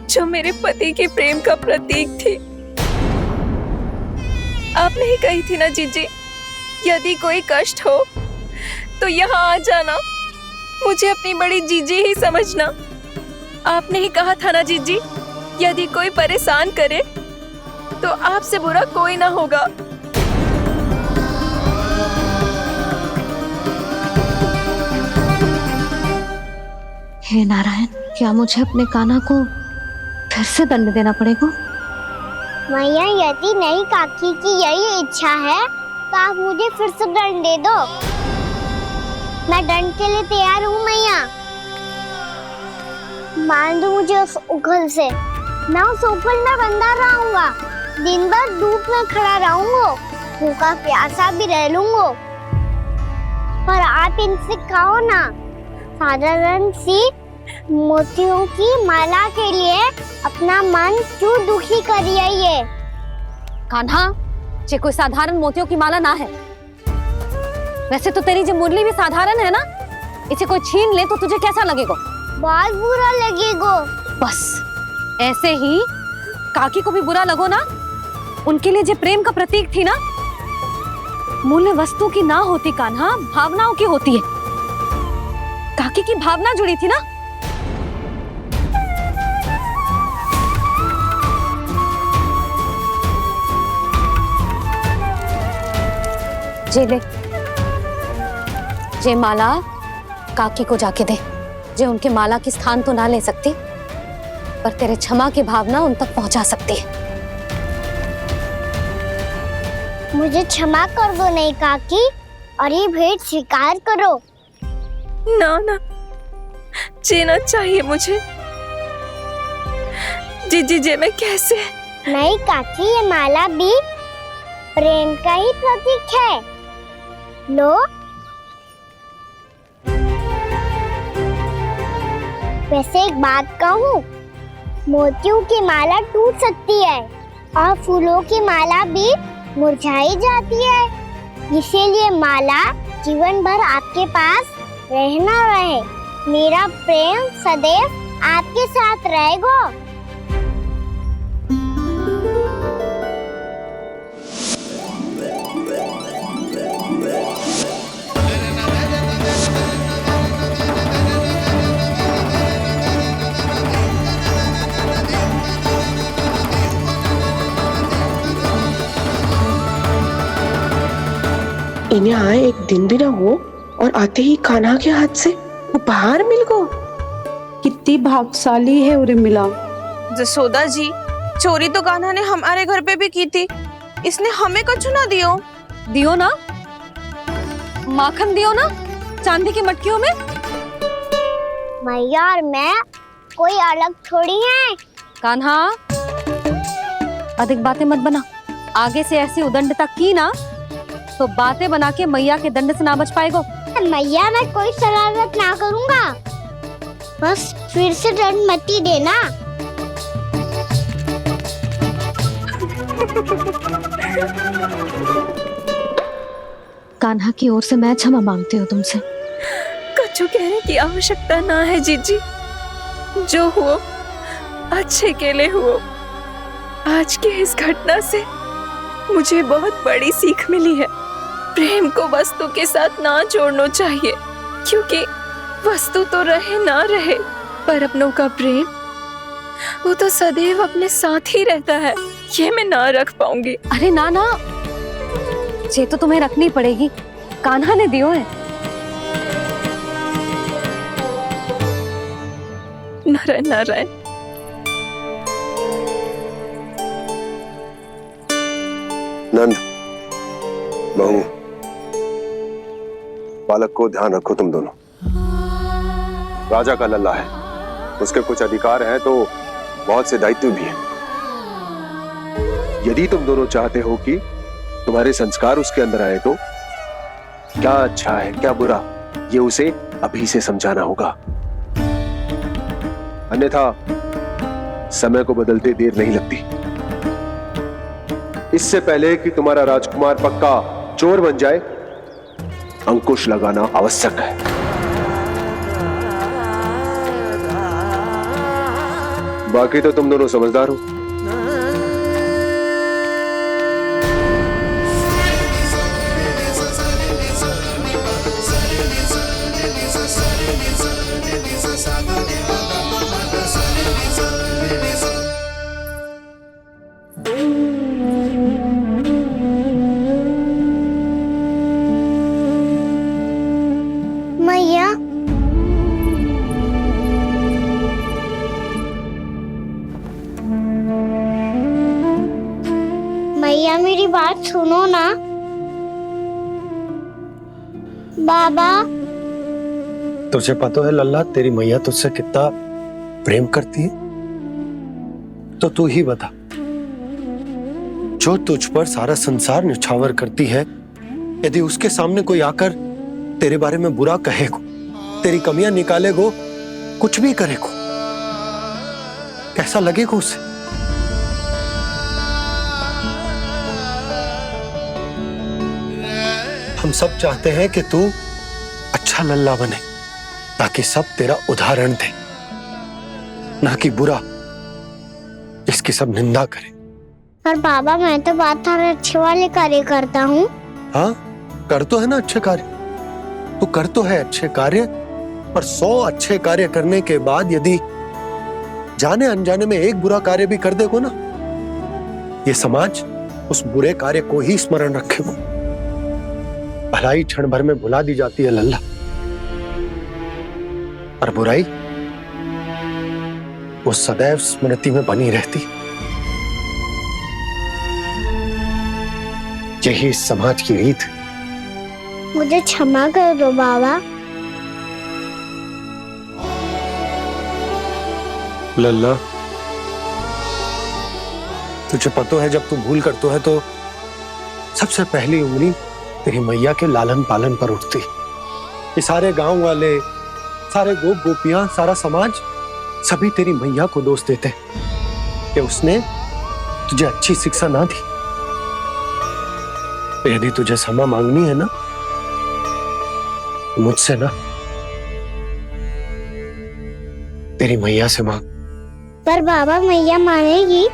जो मेरे पति के प्रेम का प्रतीक थी। आपने ही कही थी ना जीजी, यदि कोई कष्ट हो तो यहाँ आ जाना, मुझे अपनी बड़ी जीजी ही समझना। आपने ही कहा था ना जीजी, यदि कोई परेशान करे तो आपसे बुरा कोई ना होगा। हे नारायण, क्या मुझे अपने कान्हा को फिर से दंड देना पड़ेगा? मैया यदि नहीं काकी की यही इच्छा है तो आप मुझे फिर से दंड दे दो। मैं दंड के लिए तैयार हूँ मैया। मान दो मुझे उस उखल से, मैं उस उखल में बंधा रहूंगा, दिन भर धूप में खड़ा रहूंगा, भूखा प्यासा भी रह लूंगा। पर आप इनसे कहो ना, साधारण सी मोतियों की माला के लिए अपना मन क्यों दुखी करिए ये? कान्हा, ये कोई साधारण मोतियों की माला ना है। वैसे तो तेरी जो मुरली भी साधारण है ना, इसे कोई छीन ले तो तुझे कैसा लगेगा? बहुत बुरा लगेगा। बस ऐसे ही काकी को भी बुरा लगो ना। उनके लिए जो प्रेम का प्रतीक थी ना, मूल्य वस्तु की ना होती कान्हा, भावनाओं की होती है। काकी की भावना जुड़ी थी ना। जे ले, जे माला काकी को जाके दे। जे उनके माला की स्थान तो ना ले सकती, पर तेरे क्षमा की भावना उन तक पहुंचा सकती है। मुझे क्षमा कर दो नहीं काकी, और ये भेंट स्वीकार करो। ना ना, जीना चाहिए मुझे। जीजी जे मैं कैसे? नहीं काकी, ये माला भी प्रेम का ही प्रतीक है। लो। वैसे एक बात कहूँ, मोतियों की माला टूट सकती है और फूलों की माला भी मुरझाई जाती है, इसीलिए माला जीवन भर आपके पास रहना रहे। मेरा प्रेम सदैव आपके साथ रहेगा। इन्हें आए एक दिन भी ना हो और आते ही कान्हा के हाथ से उपहार मिल गो। कितनी भाग्यशाली है उर्मिला। जसोदा जी, चोरी तो कान्हा ने हमारे घर पे भी की थी, इसने हमें कछु ना दियो। दियो ना, माखन दियो ना चांदी की मटकियों में। मैया और मैं कोई अलग थोड़ी हैं। कान्हा, अधिक बातें मत बना। आगे से ऐसी उदंडता की ना तो बातें बना के मैया के दंड से ना बच पाएगो। मैया मैं कोई शरारत ना करूंगा, बस फिर से दंड मत ही देना। कान्हा की ओर से मैं क्षमा मांगती हूँ तुमसे। कछु कहने की आवश्यकता ना है जीजी, जो हुआ अच्छे के लिए हुआ। आज की इस घटना से मुझे बहुत बड़ी सीख मिली है। प्रेम को वस्तु के साथ ना जोड़ना चाहिए, क्योंकि वस्तु तो रहे ना रहे, पर अपनों का प्रेम वो तो सदैव अपने साथ ही रहता है। ये मैं ना रख पाऊंगी। अरे ना ना, ये तो तुम्हें रखनी पड़ेगी, कान्हा ने दियो है। नारायण नारायण। नंद, बहू, बालक को ध्यान रखो तुम दोनों। राजा का लल्ला है, उसके कुछ अधिकार हैं तो बहुत से दायित्व भी हैं। यदि तुम दोनों चाहते हो कि तुम्हारे संस्कार उसके अंदर आए तो क्या अच्छा है क्या बुरा, ये उसे अभी से समझाना होगा। अन्यथा समय को बदलते देर नहीं लगती। इससे पहले कि तुम्हारा राजकुमार पक्का चोर बन जाए, अंकुश लगाना आवश्यक है। बाकी तो तुम दोनों समझदार हो। मैया, मैया मेरी बात सुनो ना। बाबा, तुझे पता है लल्ला, तेरी मैया तुझसे कितना प्रेम करती है, तो तू ही बता। जो तुझ पर सारा संसार निछावर करती है, यदि उसके सामने कोई आकर तेरे बारे में बुरा कहेगो, तेरी कमियां निकालेगो, कुछ भी करेगो, कैसा लगेगा उसे? हम सब चाहते हैं कि तू अच्छा लल्ला बने, ताकि सब तेरा उदाहरण दे, ना कि बुरा जिसकी सब निंदा करे। पर बाबा मैं तो बात हर अच्छे वाले कार्य करता हूँ। हाँ, कर तो है ना अच्छे कार्य, तू कर तो है अच्छे कार्य, पर 100 अच्छे कार्य करने के बाद यदि जाने अनजाने में एक बुरा कार्य भी कर देगो ना, ये समाज उस बुरे कार्य को ही स्मरण रखेगो। भलाई क्षण भर में भुला दी जाती है लल्ला, और बुराई वो सदैव स्मृति में बनी रहती। यही इस समाज की रीत। मुझे क्षमा कर दो बाबा। लल्ला, तुझे पता है जब तू भूल करतो है तो सबसे पहली उंगली तेरी मैया के लालन पालन पर उठती। ये सारे गांव वाले, सारे गोप गोपियां, सारा समाज सभी तेरी मैया को दोष देते कि उसने तुझे अच्छी शिक्षा ना दी। तो यदि तुझे क्षमा मांगनी है ना, मुझसे ना, तेरी मैया से मांग। पर बाबा मैया मानेगी?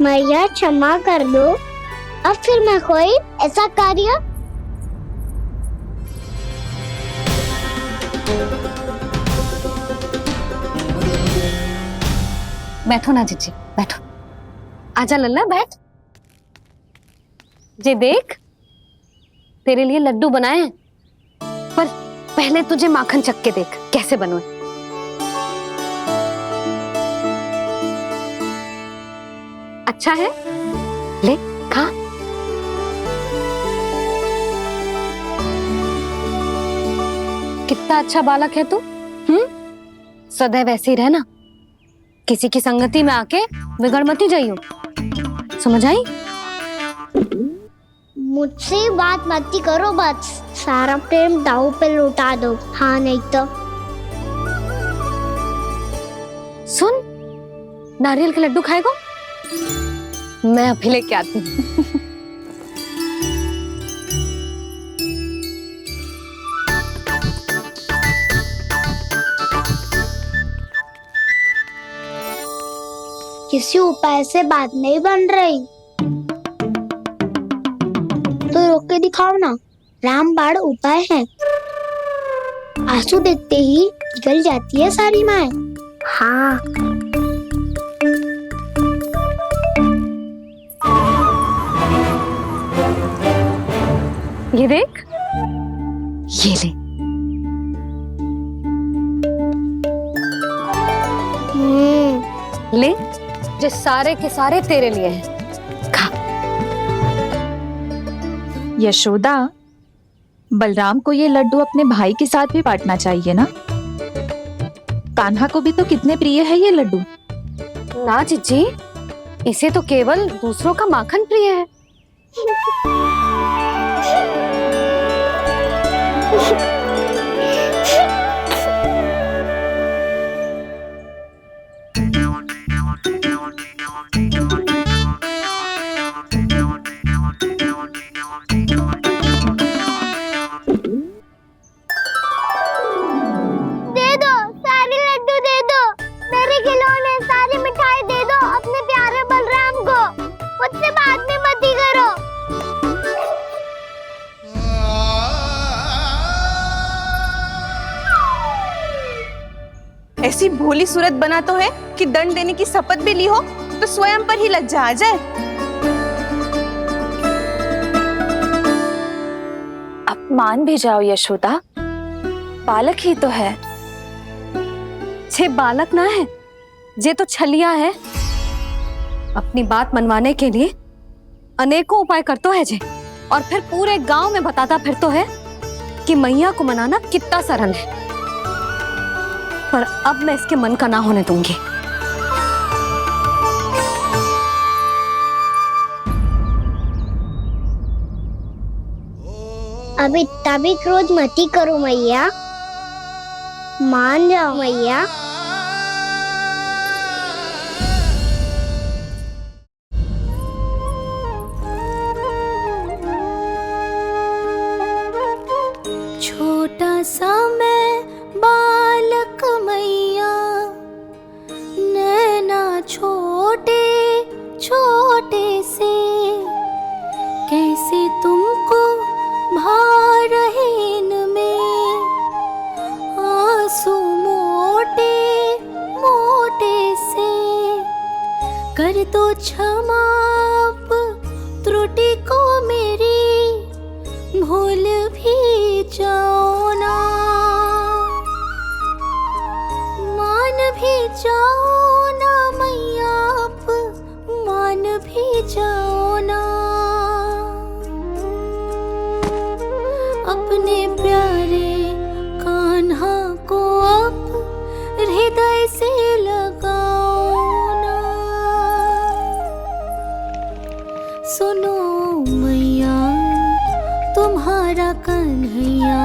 मैया क्षमा कर दो, अब फिर मैं कोई ऐसा कार्य। बैठो ना जीजी, बैठो। आजा लल्ला, बैठ। जे देख, तेरे लिए लड्डू बनाए हैं, पर पहले तुझे माखन चख के देख कैसे बनो। अच्छा है, ले खा। कितना अच्छा बालक है तू। सदैव ऐसे ही रहना, किसी की संगति में आके बिगड़ मत जाइयो, समझ आई? मुझसे बात मत करो, बस सारा प्रेम दाव पे लौटा दो। हाँ नहीं तो सुन, नारियल के लड्डू खाएगा? मैं अभी लेके आती हूँ। किसी उपाय से बात नहीं बन रही तो रोक के दिखाओ ना। रामबाण उपाय है, आंसू देखते ही निकल जाती है सारी माए। हाँ ये देख, ये ले। ले, जो सारे के सारे तेरे लिए हैं। यशोदा, बलराम को ये लड्डू अपने भाई के साथ भी बांटना चाहिए ना। कान्हा को भी तो कितने प्रिय है ये लड्डू। ना जीजी, इसे तो केवल दूसरों का माखन प्रिय है। ऐसी भोली सूरत बना तो है कि दंड देने की शपथ भी ली हो तो स्वयं पर ही लज्जा आ जाए। अब मान भी जाओ यशोदा, बालक ही तो है। छे बालक ना है, जे तो छलिया है। अपनी बात मनवाने के लिए अनेकों उपाय करतो है जे, और फिर पूरे गांव में बताता फिरतो है कि मैया को मनाना कितना सरल है। पर अब मैं इसके मन का ना होने दूंगी। अब इतना भी क्रोध मत ही करो मैया, मान जाओ मैया। छोटा सा मैं बालक मैया, नैना छोटे छोटे से, कैसे तुमको भा रहे इनमें आंसू मोटे मोटे से। कर दो क्षमा त्रुटि को मेरी, भूल भी जाओ ना, मान भी जाओ ना मैया, मान भी जाओ ना। अपने प्यारे कान्हा को अब हृदय से लगाओ ना। सुनो मैया, तुम्हारा कन्हैया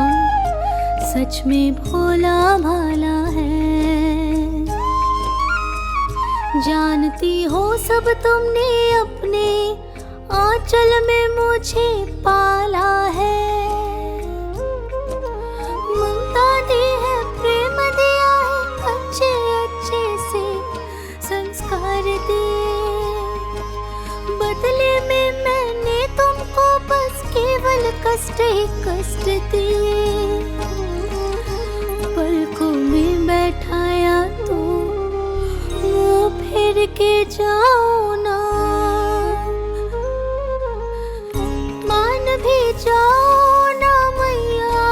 सच में भोला भाला है। जानती हो सब तुमने अपने आंचल में मुझे पाला है। ममता दी है, प्रेम दिया है, अच्छे अच्छे से संस्कार दिए। बदले में मैंने तुमको बस केवल कष्ट ही कष्ट दिए। पलकों में बैठाया तो मुँह फेर के जाओ ना, मान भी जाओ ना मैया,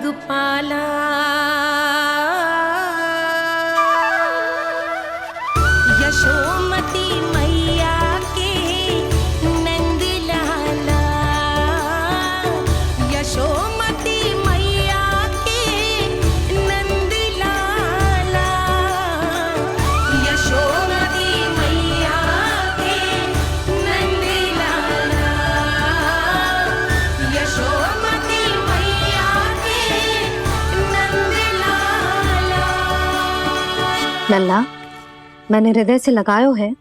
जग पाला, यशोमती मैया के नंद लाला, यशोमती मैया के नंद लाला, यशोमती मैया के नंद लाला, यशोमती मैया के नंद लाला। लल्ला, मैंने हृदय से लगायो है,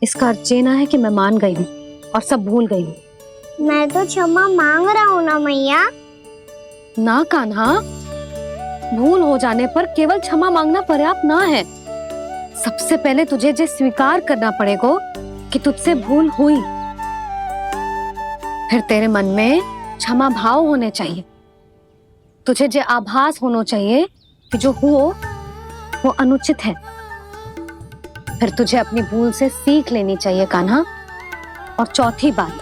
इसका अर्थ ये ना है कि मैं मान गई हूँ और सब भूल गई हूँ। मैं तो क्षमा मांग रहा हूँ ना मैया। ना कान्हा, भूल हो जाने पर केवल क्षमा मांगना पर्याप्त ना है। सबसे पहले तुझे ये स्वीकार करना पड़ेगा कि तुझसे भूल हुई। फिर तेरे मन में क्षमा भाव होने चाहिए। तुझे ये आभास होना चाहिए कि जो हुआ वो अनुचित है। फिर तुझे अपनी भूल से सीख लेनी चाहिए कान्हा। और चौथी बात,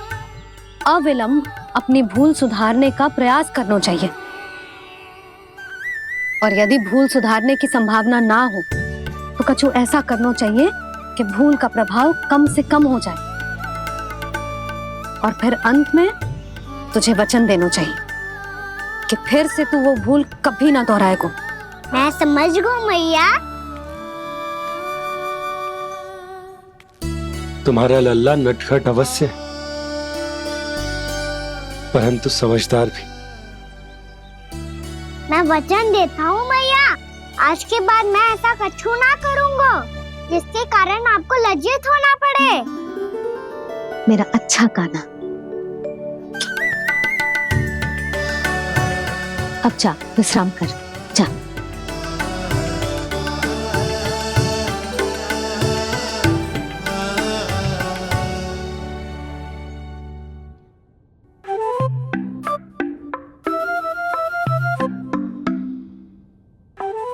अविलंब अपनी भूल सुधारने का प्रयास करना चाहिए। और यदि भूल सुधारने की संभावना ना हो तो कुछ ऐसा करना चाहिए कि भूल का प्रभाव कम से कम हो जाए। और फिर अंत में तुझे वचन देना चाहिए कि फिर से तू वो भूल कभी ना दोहराएगा। मैं समझ गई मैया। तुम्हारा लल्ला नटखट अवश्य है, परंतु समझदार भी। मैं वचन देता हूँ मैया, आज के बाद मैं ऐसा कछु ना करूँगा जिसके कारण आपको लज्जित होना पड़े। मेरा अच्छा कान्हा, अब जा विश्राम कर, जा।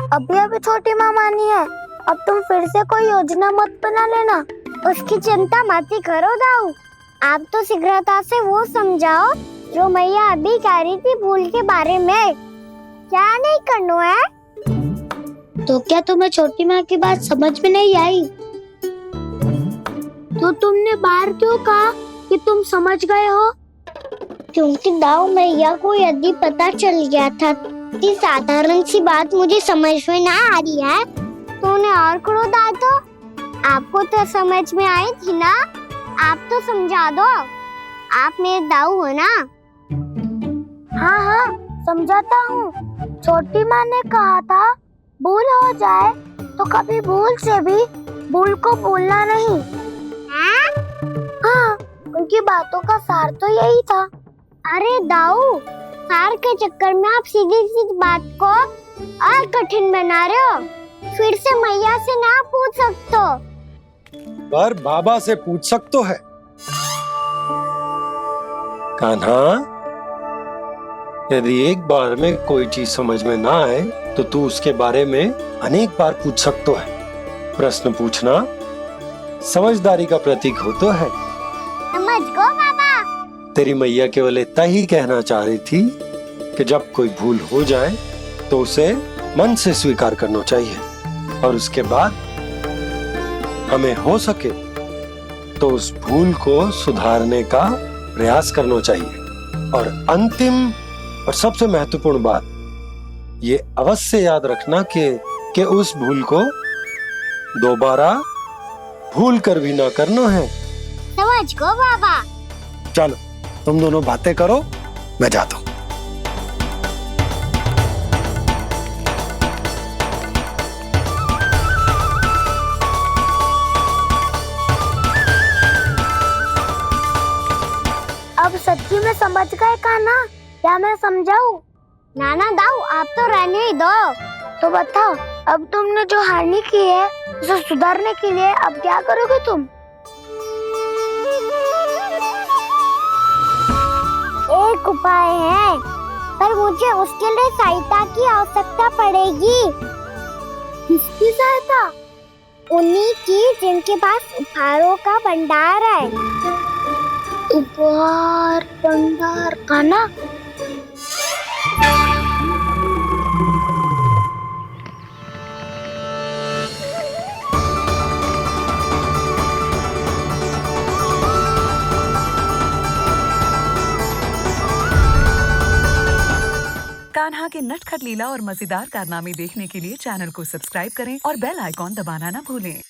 अभी अभी छोटी माँ मानी है, अब तुम फिर से कोई योजना मत बना लेना। उसकी चिंता मत ही करो दाऊ। आप तो शीघ्रता से वो समझाओ जो मैया अभी कह रही थी भूल के बारे में। क्या नहीं करना है? तो क्या तुम्हें छोटी माँ की बात समझ में नहीं आई? तो तुमने बाहर क्यों कहा कि तुम समझ गए हो? क्योंकि दाऊ मैया को यदि पता चल गया था कि साधारण सी बात मुझे समझ में ना आ रही है तो उन्हें और क्रोध आया। तो आपको तो समझ में आई थी ना, आप तो समझा दो। आप मेरे दाऊ हो ना। हाँ हाँ समझाता हूँ। छोटी माँ ने कहा था भूल हो जाए तो कभी भूल से भी भूल को भूलना नहीं। हाँ उनकी बातों का सार तो यही था। अरे दाऊ, सार के चक्कर में आप सीधी सीधी बात को और कठिन बना रहे हो। फिर से मैया से ना पूछ सकते हो, पर बाबा से पूछ सकते है। कान्हा, यदि एक बार में कोई चीज समझ में ना आए तो तू उसके बारे में अनेक बार पूछ सकते है। प्रश्न पूछना समझदारी का प्रतीक होता है। समझ गो बाबा। तेरी मैया केवल इतना ही कहना चाह रही थी कि जब कोई भूल हो जाए तो उसे मन से स्वीकार करना चाहिए और उसके बाद हमें हो सके तो उस भूल को सुधारने का प्रयास करना चाहिए। और अंतिम और सबसे महत्वपूर्ण बात ये अवश्य याद रखना कि उस भूल को दोबारा भूल कर भी ना करना है। समझ गो बाबा। चलो तुम दोनों बातें करो, मैं जाता हूँ। अब सच्ची में समझ गए कान्हा? क्या मैं समझाऊं? नाना दाऊ, आप तो रहने ही दो। तो बताओ, अब तुमने जो हानि की है उसे सुधारने के लिए अब क्या करोगे तुम? एक उपाय है, पर मुझे उसके लिए सहायता की आवश्यकता पड़ेगी। किसकी सहायता? उन्हीं की जिनके पास उपहारों का भंडार है। उपहार भंडार कान्हा? के नटखट लीला और मजेदार कारनामे देखने के लिए चैनल को सब्सक्राइब करें और बेल आइकॉन दबाना ना भूलें।